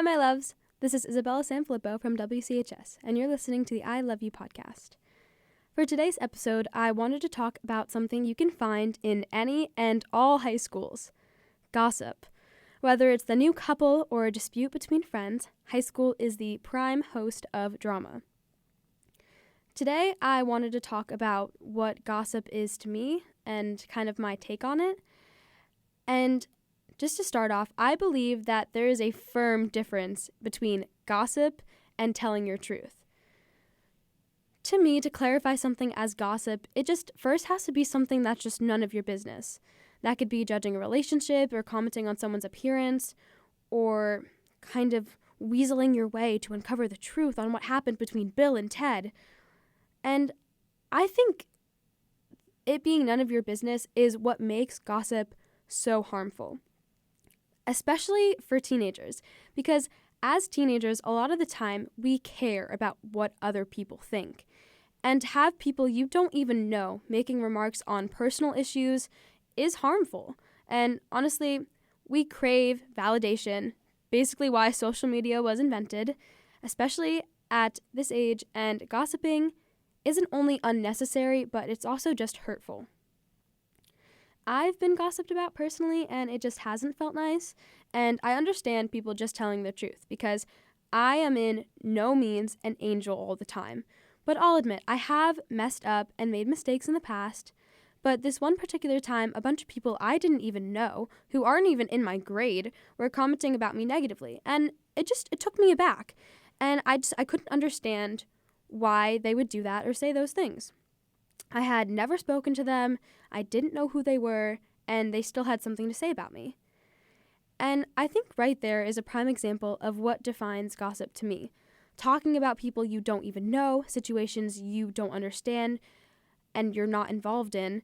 Hi, my loves. This is Isabella Sanfilippo from WCHS, and you're listening to the I Love You podcast. For today's episode, I wanted to talk about something you can find in any and all high schools: gossip. Whether it's the new couple or a dispute between friends, high school is the prime host of drama. Today, I wanted to talk about what gossip is to me and kind of my take on it. And just to start off, I believe that there is a firm difference between gossip and telling your truth. To me, to clarify something as gossip, it just first has to be something that's just none of your business. That could be judging a relationship or commenting on someone's appearance or kind of weaseling your way to uncover the truth on what happened between Bill and Ted. And I think it being none of your business is what makes gossip so harmful, especially for teenagers, because as teenagers, a lot of the time we care about what other people think. And to have people you don't even know making remarks on personal issues is harmful. And honestly, we crave validation, basically why social media was invented, especially at this age, and gossiping isn't only unnecessary, but it's also just hurtful. I've been gossiped about personally, and it just hasn't felt nice, and I understand people just telling the truth, because I am in no means an angel all the time. But I'll admit, I have messed up and made mistakes in the past, but this one particular time, a bunch of people I didn't even know, who aren't even in my grade, were commenting about me negatively, and it took me aback, and I couldn't understand why they would do that or say those things. I had never spoken to them, I didn't know who they were, and they still had something to say about me. And I think right there is a prime example of what defines gossip to me. Talking about people you don't even know, situations you don't understand, and you're not involved in.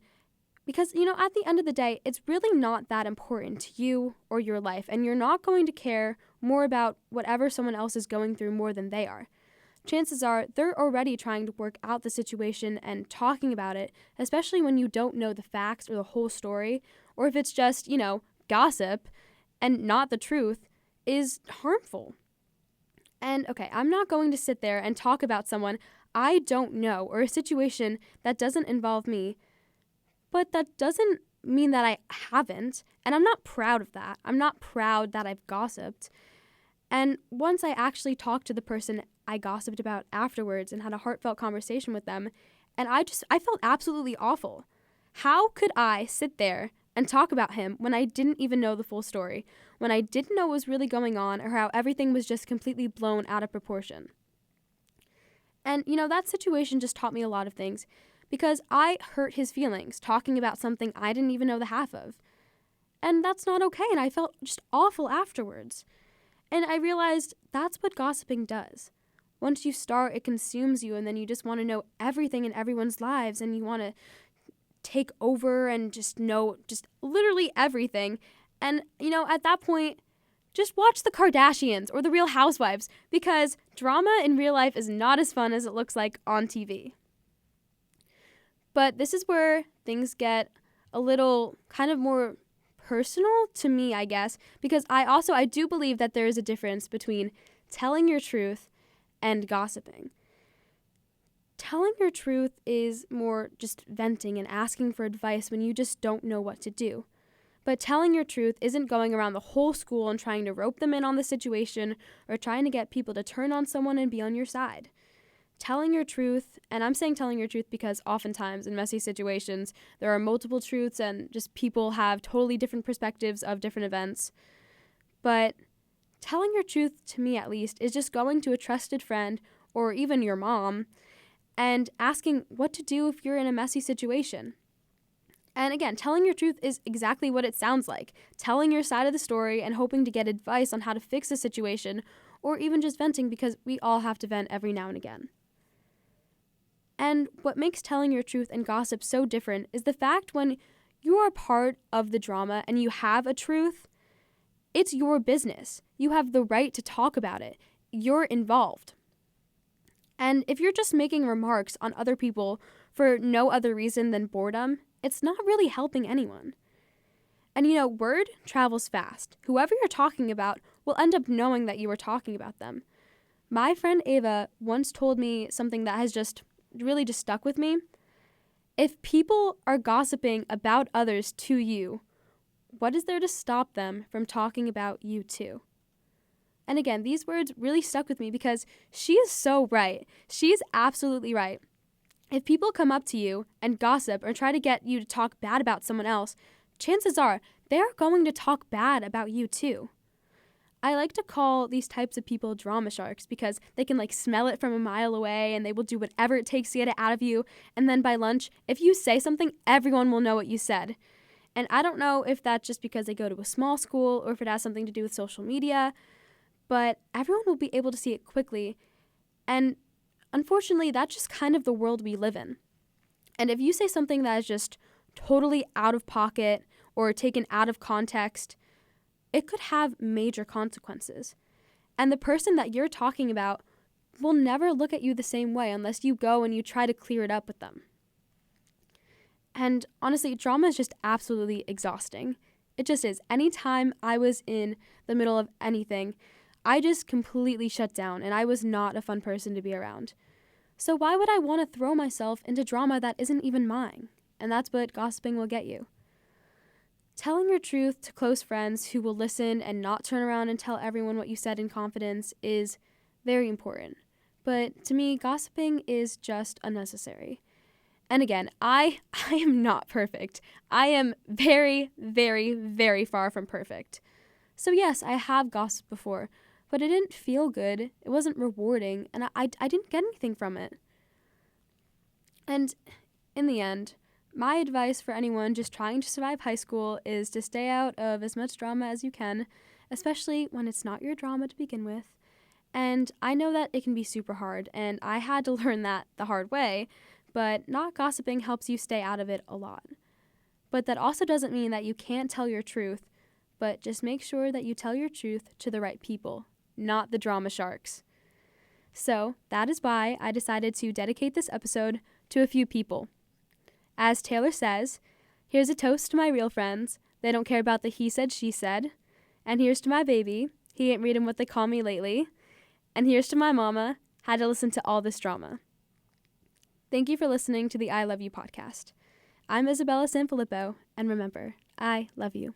Because, at the end of the day, it's really not that important to you or your life, and you're not going to care more about whatever someone else is going through more than they are. Chances are they're already trying to work out the situation and talking about it, especially when you don't know the facts or the whole story, or if it's just, gossip and not the truth, is harmful. And okay, I'm not going to sit there and talk about someone I don't know or a situation that doesn't involve me, but that doesn't mean that I haven't, and I'm not proud of that. I'm not proud that I've gossiped. And once I actually talked to the person I gossiped about afterwards and had a heartfelt conversation with them, and I felt absolutely awful. How could I sit there and talk about him when I didn't even know the full story, when I didn't know what was really going on, or how everything was just completely blown out of proportion? And, that situation just taught me a lot of things, because I hurt his feelings talking about something I didn't even know the half of. And that's not okay, and I felt just awful afterwards. And I realized that's what gossiping does. Once you start, it consumes you, and then you just want to know everything in everyone's lives, and you want to take over and just know just literally everything. And, at that point, just watch the Kardashians or the Real Housewives, because drama in real life is not as fun as it looks like on TV. But this is where things get a little kind of more personal to me, I guess, because I do believe that there is a difference between telling your truth and gossiping. Telling your truth is more just venting and asking for advice when you just don't know what to do. But telling your truth isn't going around the whole school and trying to rope them in on the situation or trying to get people to turn on someone and be on your side. Telling your truth, and I'm saying telling your truth because oftentimes in messy situations, there are multiple truths and just people have totally different perspectives of different events. But telling your truth, to me at least, is just going to a trusted friend or even your mom and asking what to do if you're in a messy situation. And again, telling your truth is exactly what it sounds like. Telling your side of the story and hoping to get advice on how to fix a situation, or even just venting, because we all have to vent every now and again. And what makes telling your truth and gossip so different is the fact when you are part of the drama and you have a truth, it's your business. You have the right to talk about it. You're involved. And if you're just making remarks on other people for no other reason than boredom, it's not really helping anyone. And word travels fast. Whoever you're talking about will end up knowing that you were talking about them. My friend Ava once told me something that has just stuck with me. If people are gossiping about others to you, what is there to stop them from talking about you too? And again, these words really stuck with me because she is so right. She is absolutely right. If people come up to you and gossip or try to get you to talk bad about someone else, chances are they are going to talk bad about you too. I like to call these types of people drama sharks because they can smell it from a mile away and they will do whatever it takes to get it out of you. And then by lunch, if you say something, everyone will know what you said. And I don't know if that's just because they go to a small school or if it has something to do with social media, but everyone will be able to see it quickly. And unfortunately, that's just kind of the world we live in. And if you say something that is just totally out of pocket or taken out of context, it could have major consequences. And the person that you're talking about will never look at you the same way unless you go and you try to clear it up with them. And honestly, drama is just absolutely exhausting. It just is. Anytime I was in the middle of anything, I just completely shut down and I was not a fun person to be around. So why would I want to throw myself into drama that isn't even mine? And that's what gossiping will get you. Telling your truth to close friends who will listen and not turn around and tell everyone what you said in confidence is very important. But to me, gossiping is just unnecessary. And again, I am not perfect. I am very, very, very far from perfect. So yes, I have gossiped before, but it didn't feel good. It wasn't rewarding, and I didn't get anything from it. And in the end, my advice for anyone just trying to survive high school is to stay out of as much drama as you can, especially when it's not your drama to begin with. And I know that it can be super hard, and I had to learn that the hard way, but not gossiping helps you stay out of it a lot. But that also doesn't mean that you can't tell your truth, but just make sure that you tell your truth to the right people, not the drama sharks. So that is why I decided to dedicate this episode to a few people. As Taylor says, here's a toast to my real friends. They don't care about the he said, she said. And here's to my baby. He ain't reading what they call me lately. And here's to my mama. Had to listen to all this drama. Thank you for listening to the I Love You podcast. I'm Isabella Sanfilippo, and remember, I love you.